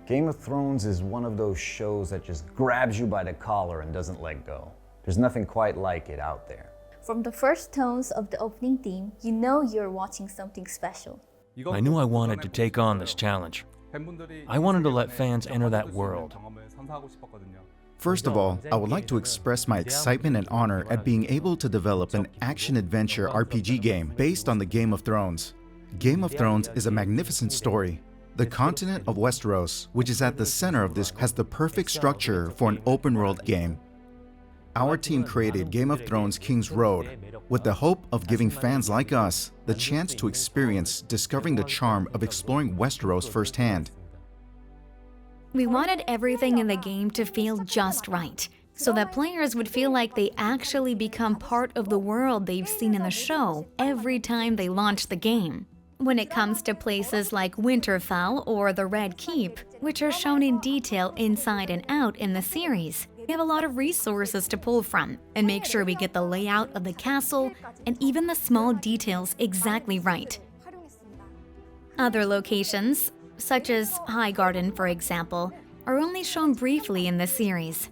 Game of Thrones is one of those shows that just grabs you by the collar and doesn't let go. There's nothing quite like it out there. From the first tones of the opening theme, you know you're watching something special. I knew I wanted to take on this challenge. I wanted to let fans enter that world. First of all, I would like to express my excitement and honor at being able to develop an action-adventure RPG game based on the Game of Thrones. Game of Thrones is a magnificent story. The continent of Westeros, which is at the center of this, has the perfect structure for an open-world game. Our team created Game of Thrones Kingsroad with the hope of giving fans like us the chance to experience discovering the charm of exploring Westeros firsthand. We wanted everything in the game to feel just right, so that players would feel like they actually become part of the world they've seen in the show every time they launch the game. When it comes to places like Winterfell or the Red Keep, which are shown in detail inside and out in the series, we have a lot of resources to pull from and make sure we get the layout of the castle and even the small details exactly right. Other locations, such as Highgarden for example, are only shown briefly in the series.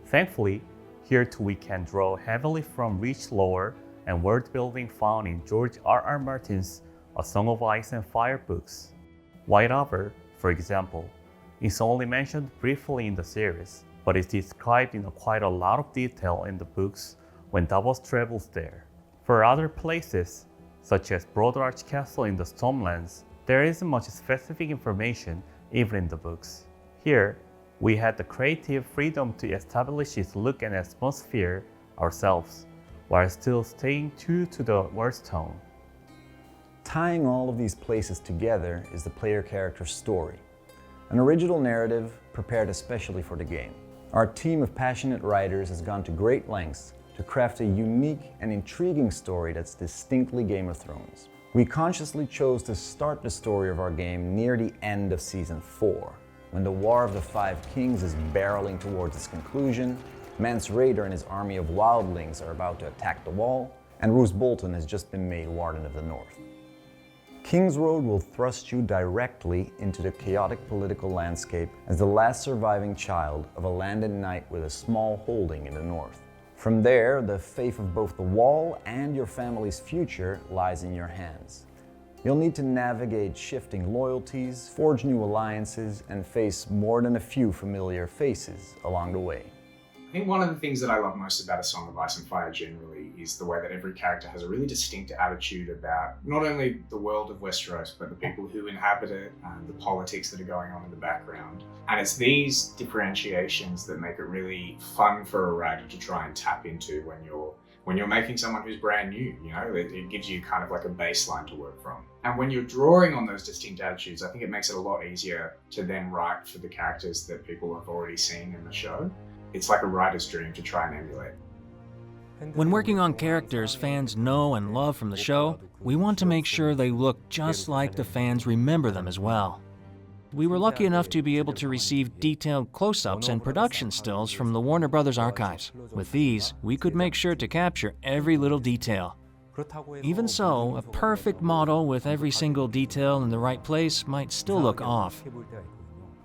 Thankfully, here too we can draw heavily from rich lore and world building found in George R.R. Martin's A Song of Ice and Fire books. White Arbor, for example, is only mentioned briefly in the series, but is described in quite a lot of detail in the books when Davos travels there. For other places, such as Broadarch Castle in the Stormlands, there isn't much specific information even in the books. Here, we had the creative freedom to establish its look and atmosphere ourselves, while still staying true to the world's tone. Tying all of these places together is the player character's story, an original narrative prepared especially for the game. Our team of passionate writers has gone to great lengths to craft a unique and intriguing story that's distinctly Game of Thrones. We consciously chose to start the story of our game near the end of Season 4, when the War of the Five Kings is barreling towards its conclusion, Mance Rayder and his army of wildlings are about to attack the Wall, and Roose Bolton has just been made Warden of the North. Kingsroad will thrust you directly into the chaotic political landscape as the last surviving child of a landed knight with a small holding in the north. From there, the fate of both the Wall and your family's future lies in your hands. You'll need to navigate shifting loyalties, forge new alliances, and face more than a few familiar faces along the way. I think one of the things that I love most about A Song of Ice and Fire generally is the way that every character has a really distinct attitude about not only the world of Westeros, but the people who inhabit it and the politics that are going on in the background. And it's these differentiations that make it really fun for a writer to try and tap into when you're making someone who's brand new, you know, it gives you kind of like a baseline to work from. And when you're drawing on those distinct attitudes, I think it makes it a lot easier to then write for the characters that people have already seen in the show. It's like a writer's dream to try and emulate. When working on characters fans know and love from the show, we want to make sure they look just like the fans remember them as well. We were lucky enough to be able to receive detailed close-ups and production stills from the Warner Brothers archives. With these, we could make sure to capture every little detail. Even so, a perfect model with every single detail in the right place might still look off.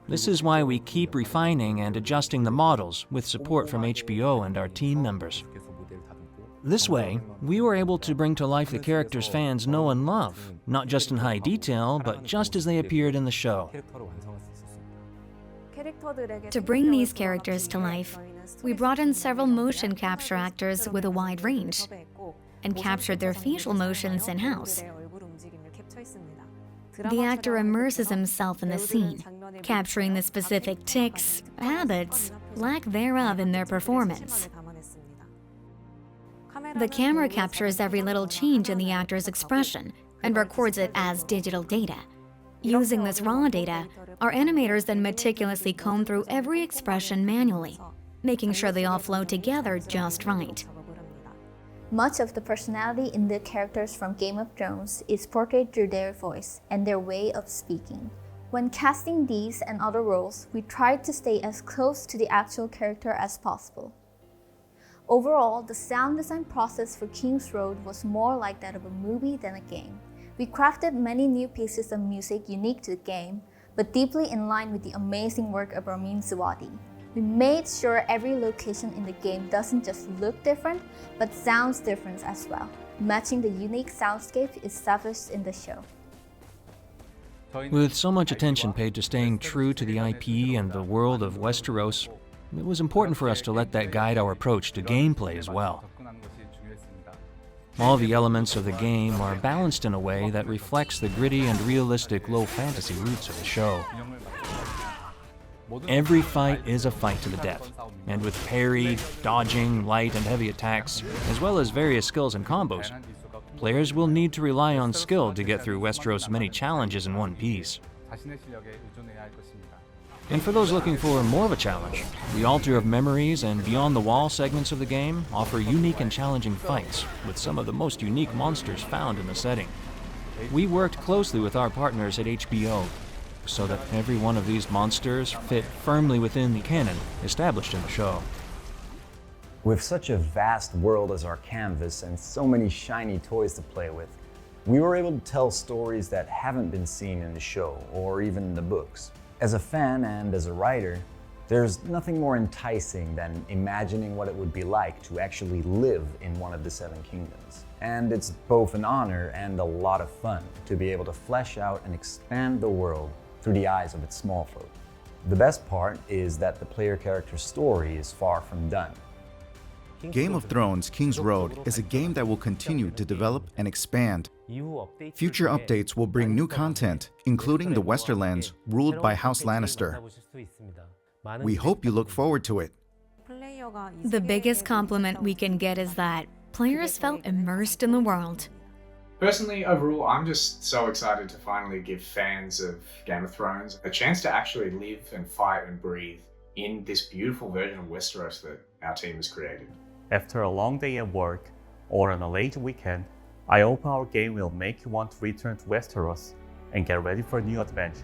This is why we keep refining and adjusting the models with support from HBO and our team members. This way, we were able to bring to life the characters fans know and love, not just in high detail, but just as they appeared in the show. To bring these characters to life, we brought in several motion capture actors with a wide range and captured their facial motions in-house. The actor immerses himself in the scene, capturing the specific tics, habits, lack thereof in their performance. The camera captures every little change in the actor's expression and records it as digital data. Using this raw data, our animators then meticulously comb through every expression manually, making sure they all flow together just right. Much of the personality in the characters from Game of Thrones is portrayed through their voice and their way of speaking. When casting these and other roles, we tried to stay as close to the actual character as possible. Overall, the sound design process for Kingsroad was more like that of a movie than a game. We crafted many new pieces of music unique to the game, but deeply in line with the amazing work of Ramin Djawadi. We made sure every location in the game doesn't just look different, but sounds different as well. Matching the unique soundscape is established in the show. With so much attention paid to staying true to the IP and the world of Westeros, it was important for us to let that guide our approach to gameplay as well. All the elements of the game are balanced in a way that reflects the gritty and realistic low fantasy roots of the show. Every fight is a fight to the death, and with parry, dodging, light and heavy attacks, as well as various skills and combos, players will need to rely on skill to get through Westeros' many challenges in one piece. And for those looking for more of a challenge, the Altar of Memories and Beyond the Wall segments of the game offer unique and challenging fights with some of the most unique monsters found in the setting. We worked closely with our partners at HBO so that every one of these monsters fit firmly within the canon established in the show. With such a vast world as our canvas and so many shiny toys to play with, we were able to tell stories that haven't been seen in the show or even in the books. As a fan and as a writer, there's nothing more enticing than imagining what it would be like to actually live in one of the Seven Kingdoms. And it's both an honor and a lot of fun to be able to flesh out and expand the world through the eyes of its small folk. The best part is that the player character's story is far from done. Game of Thrones Kingsroad is a game that will continue to develop and expand. Future updates will bring new content, including the Westerlands ruled by House Lannister. We hope you look forward to it. The biggest compliment we can get is that players felt immersed in the world. Personally, overall, I'm just so excited to finally give fans of Game of Thrones a chance to actually live and fight and breathe in this beautiful version of Westeros that our team has created. After a long day at work or on a late weekend, I hope our game will make you want to return to Westeros and get ready for a new adventure.